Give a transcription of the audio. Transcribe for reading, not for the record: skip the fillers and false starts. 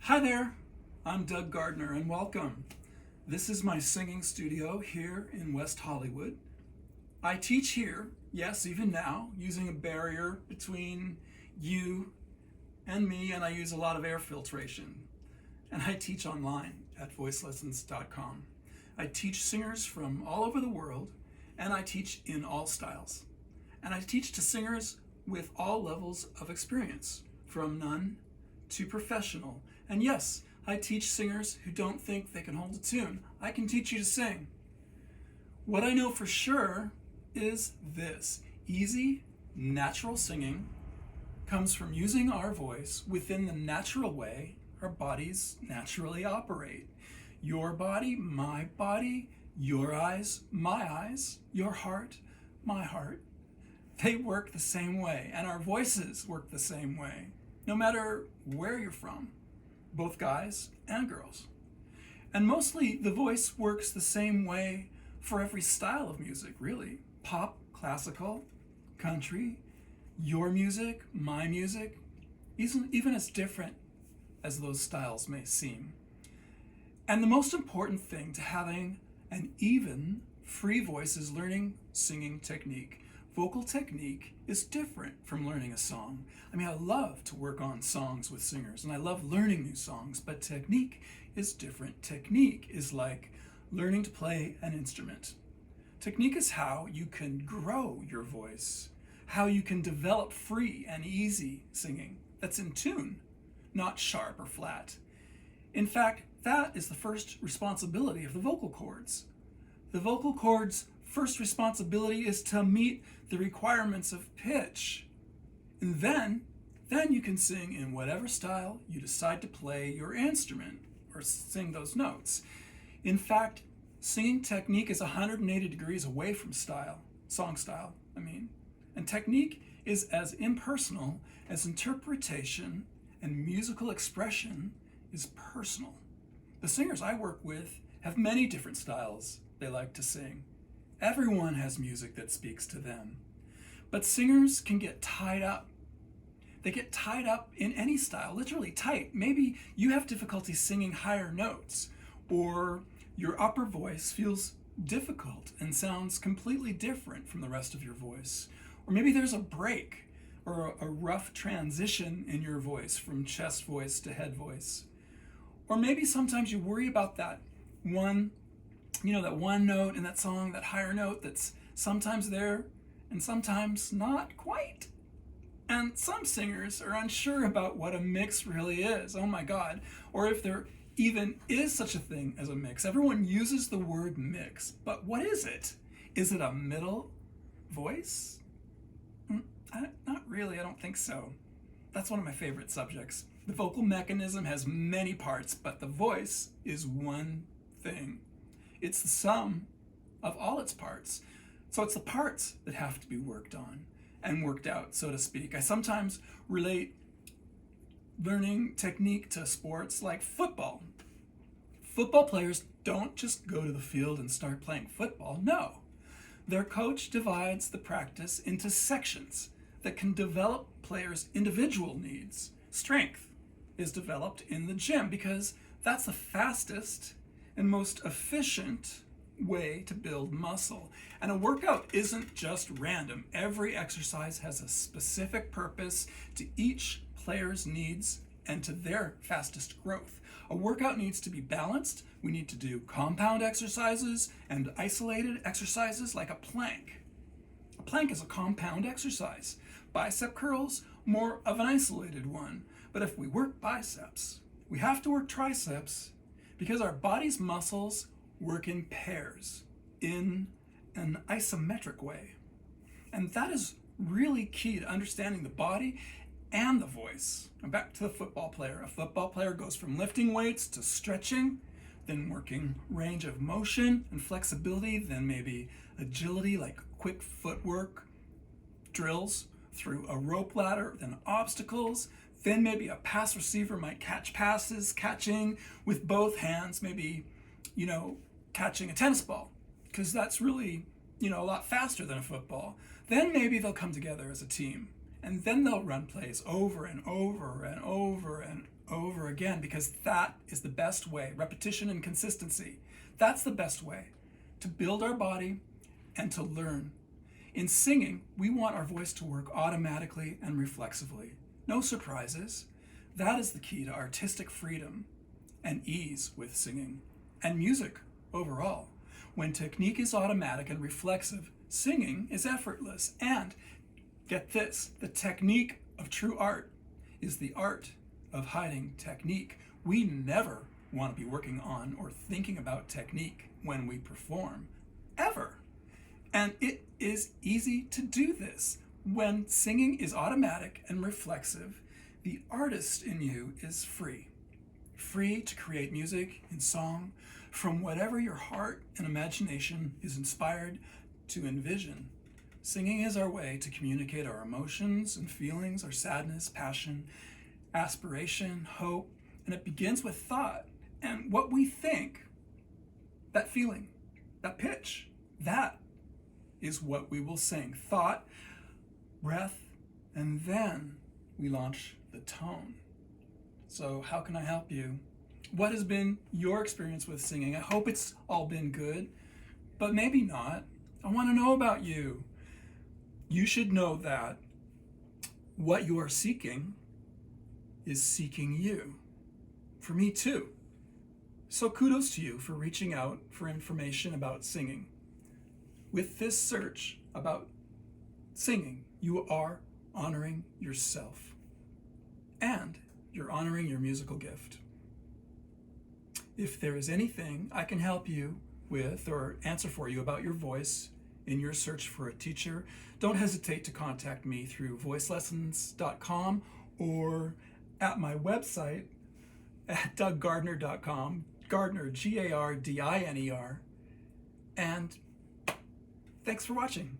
Hi there, I'm Doug Gardiner and welcome. This is my singing studio here in West Hollywood. I teach here, yes, even now, using a barrier between you and me, and I use a lot of air filtration. And I teach online at voicelessons.com. I teach singers from all over the world, and I teach in all styles. And I teach to singers with all levels of experience, from none to professional. And yes, I teach singers who don't think they can hold a tune. I can teach you to sing. What I know for sure is this: easy, natural singing comes from using our voice within the natural way our bodies naturally operate. Your body, my body, your eyes, my eyes, your heart, my heart. They work the same way, and our voices work the same way, no matter where you're from, both guys and girls. And mostly the voice works the same way for every style of music, really. Pop, classical, country, your music, my music, even as different as those styles may seem. And the most important thing to having an even, free voice is learning singing technique. Vocal technique is different from learning a song. I mean, I love to work on songs with singers, and I love learning new songs, but technique is different. Technique is like learning to play an instrument. Technique is how you can grow your voice, how you can develop free and easy singing that's in tune, not sharp or flat. In fact, that is the first responsibility of the vocal cords. The vocal cords' first responsibility is to meet the requirements of pitch. And then you can sing in whatever style you decide to play your instrument or sing those notes. In fact, singing technique is 180 degrees away from song style. And technique is as impersonal as interpretation and musical expression is personal. The singers I work with have many different styles they like to sing. Everyone has music that speaks to them. But singers can get tied up. They get tied up in any style, literally tight. Maybe you have difficulty singing higher notes, or your upper voice feels difficult and sounds completely different from the rest of your voice. Or maybe there's a break or a rough transition in your voice from chest voice to head voice. Or maybe sometimes you worry about that one note in that song, that higher note that's sometimes there and sometimes not quite. And some singers are unsure about what a mix really is. Oh my God. Or if there even is such a thing as a mix. Everyone uses the word mix, but what is it? Is it a middle voice? Not really, I don't think so. That's one of my favorite subjects. The vocal mechanism has many parts, but the voice is one thing. It's the sum of all its parts. So it's the parts that have to be worked on and worked out, so to speak. I sometimes relate learning technique to sports like football. Football players don't just go to the field and start playing football. No. Their coach divides the practice into sections that can develop players' individual needs. Strength is developed in the gym because that's the fastest and most efficient way to build muscle. And a workout isn't just random. Every exercise has a specific purpose to each player's needs and to their fastest growth. A workout needs to be balanced. We need to do compound exercises and isolated exercises like a plank. A plank is a compound exercise. Bicep curls, more of an isolated one. But if we work biceps, we have to work triceps because our body's muscles work in pairs, in an isometric way. And that is really key to understanding the body and the voice. Now back to the football player. A football player goes from lifting weights to stretching, then working range of motion and flexibility, then maybe agility like quick footwork, drills through a rope ladder, then obstacles, then maybe a pass receiver might catch passes, catching with both hands, maybe, catching a tennis ball, because that's really, a lot faster than a football. Then maybe they'll come together as a team, and then they'll run plays over and over and over and over again, because that is the best way. Repetition and consistency. That's the best way to build our body and to learn. In singing, we want our voice to work automatically and reflexively. No surprises. That is the key to artistic freedom and ease with singing and music overall. When technique is automatic and reflexive, singing is effortless. And get this, the technique of true art is the art of hiding technique. We never want to be working on or thinking about technique when we perform, ever. And it is easy to do this. When singing is automatic and reflexive, the artist in you is free. Free to create music and song from whatever your heart and imagination is inspired to envision. Singing is our way to communicate our emotions and feelings, our sadness, passion, aspiration, hope, and it begins with thought. And what we think, that feeling, that pitch, that is what we will sing. Thought, breath, and then we launch the tone. So how can I help you? What has been your experience with singing? I hope it's all been good, but maybe not. I want to know about you. You should know that what you are seeking is seeking you. For me too. So kudos to you for reaching out for information about singing. With this search about singing, you are honoring yourself and you're honoring your musical gift. If there is anything I can help you with or answer for you about your voice in your search for a teacher, don't hesitate to contact me through voicelessons.com or at my website at douggardiner.com, Gardiner, Gardiner. And thanks for watching.